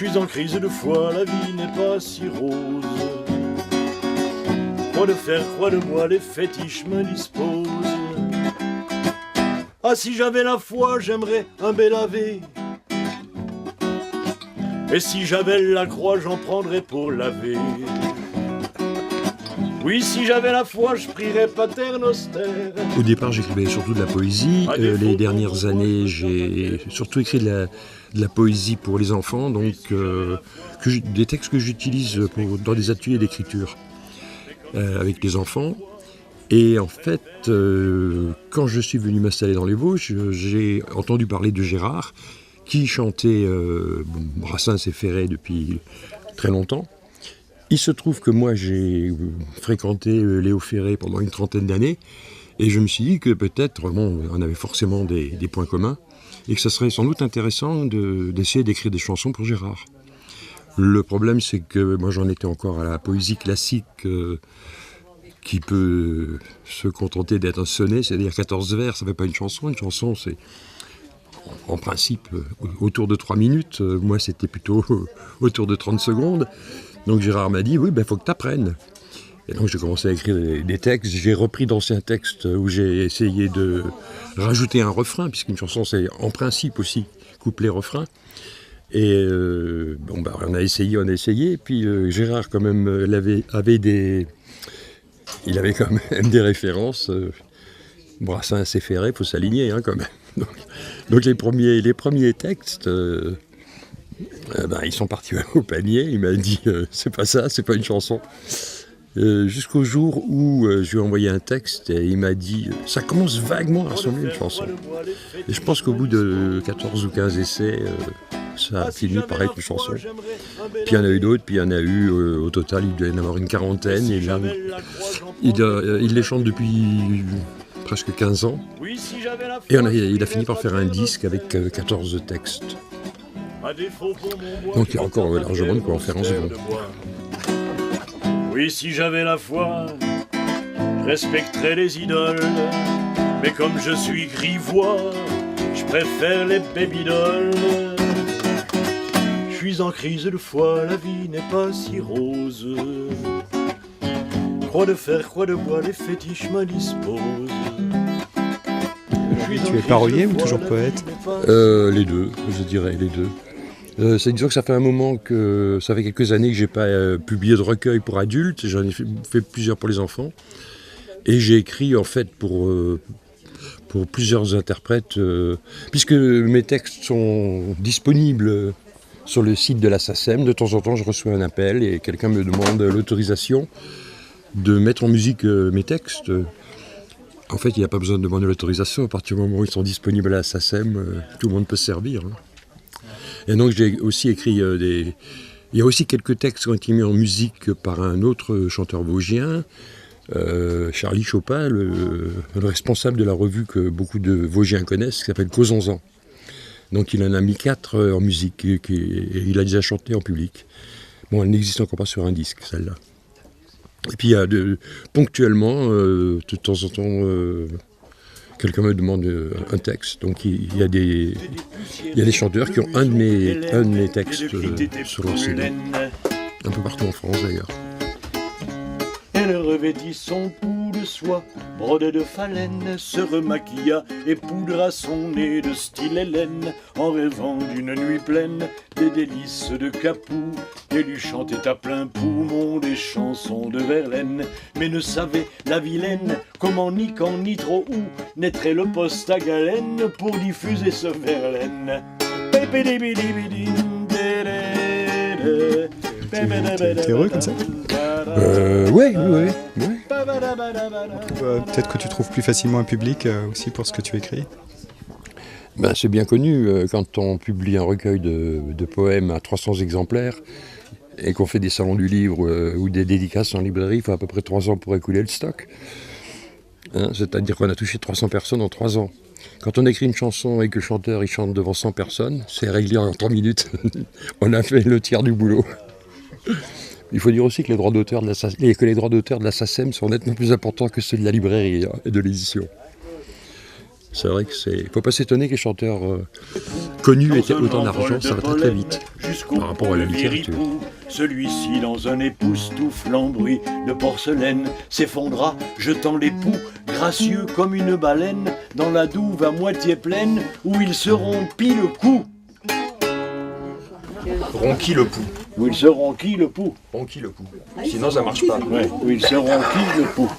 Je suis en crise de foi, la vie n'est pas si rose. Croix de fer, croix de bois, les fétiches me disposent. Ah, si j'avais la foi, j'aimerais un bel ave. Et si j'avais la croix, j'en prendrais pour laver. Oui, si j'avais la foi, je prierais Pater Noster. Au départ, j'écrivais surtout de la poésie. Les dernières années, j'ai surtout écrit de la poésie pour les enfants, donc des textes que j'utilise dans des ateliers d'écriture avec les enfants. Et en fait, quand je suis venu m'installer dans les Vosges, j'ai entendu parler de Gérard, qui chantait Brassens et Ferré depuis très longtemps. Il se trouve que moi, j'ai fréquenté Léo Ferré pendant une trentaine d'années, et je me suis dit que peut-être, on avait forcément des points communs, et que ça serait sans doute intéressant d'essayer d'écrire des chansons pour Gérard. Le problème, c'est que moi, j'en étais encore à la poésie classique, qui peut se contenter d'être un sonnet, c'est-à-dire 14 vers, ça ne fait pas une chanson. Une chanson, c'est en principe autour de 3 minutes. Moi, c'était plutôt autour de 30 secondes. Donc Gérard m'a dit, oui, faut que tu apprennes. Et donc j'ai commencé à écrire des textes. J'ai repris d'anciens textes où j'ai essayé de rajouter un refrain, puisqu'une chanson, c'est en principe aussi couplet-refrain. Et on a essayé. Et puis Gérard, quand même, il avait quand même des références. Brassens et Ferré, il faut s'aligner quand même. Donc les premiers textes, ils sont partis au panier. Il m'a dit c'est pas ça, c'est pas une chanson. Jusqu'au jour où je lui ai envoyé un texte et il m'a dit ça commence vaguement à ressembler à une chanson. Et je pense qu'au bout de 14 ou 15 essais, ça a fini par être une chanson. Puis il y en a eu d'autres, puis il y en a eu au total, il doit y en avoir une quarantaine. Et là, il les chante depuis presque 15 ans. Et il a fini par faire un disque avec 14 textes. Donc il y a encore largement de quoi en faire un second. Oui, si j'avais la foi, je respecterais les idoles. Mais comme je suis grivois, je préfère les baby-dolls. Je suis en crise de foi, la vie n'est pas si rose. Croix de fer, croix de bois, les fétiches me disposent. Tu es parolier ou toujours poète ? Les deux, je dirais les deux. Disons que ça fait un moment ça fait quelques années que j'ai pas publié de recueil pour adultes, j'en ai fait plusieurs pour les enfants. Et j'ai écrit en fait pour plusieurs interprètes, puisque mes textes sont disponibles sur le site de la SACEM. De temps en temps, je reçois un appel et quelqu'un me demande l'autorisation de mettre en musique mes textes. En fait, il n'y a pas besoin de demander l'autorisation. À partir du moment où ils sont disponibles à la SACEM, tout le monde peut se servir. Et donc j'ai aussi écrit il y a aussi quelques textes qui ont été mis en musique par un autre chanteur vosgien, Charlie Chopin, le responsable de la revue que beaucoup de Vosgiens connaissent, qui s'appelle Causons-en. Donc il en a mis 4 en musique et il a déjà chanté en public. Bon, elle n'existe encore pas sur un disque, celle-là. Et puis il y a ponctuellement, de temps en temps, quelqu'un me demande un texte. Donc il y a des chanteurs qui ont un de mes textes sur leur CD. Un peu partout en France d'ailleurs. Elle revêtit son cou de soie, brodé de phalène, se remaquilla et poudra son nez de style Hélène, en rêvant d'une nuit pleine des délices de Capoue, et lui chantait à plein poumon des chansons de Verlaine, mais ne savait la vilaine comment ni quand ni trop où naîtrait le poste à galène pour diffuser ce Verlaine. T'es heureux comme ça ? Ouais. Peut-être que tu trouves plus facilement un public aussi pour ce que tu écris ? C'est bien connu, quand on publie un recueil de poèmes à 300 exemplaires et qu'on fait des salons du livre ou des dédicaces en librairie, il faut à peu près 3 ans pour écouler le stock. C'est-à-dire qu'on a touché 300 personnes en 3 ans. Quand on écrit une chanson et que le chanteur il chante devant 100 personnes, c'est réglé en 3 minutes. On a fait le tiers du boulot. Il faut dire aussi que les droits d'auteur de la SACEM sont nettement plus importants que ceux de la librairie et de l'édition. C'est vrai que faut pas s'étonner que les chanteurs connus aient autant d'argent, ça va très très vite par rapport à la littérature. Celui-ci dans un époustouflant bruit de porcelaine s'effondra, jetant l'époux, gracieux comme une baleine, dans la douve à moitié pleine, où il se rompit le cou. Ronqui le pouls. Où il se ronquit le pouls. Ronqui le pouls. Sinon ça marche pas. Ouais, où il se ronquit le pouls.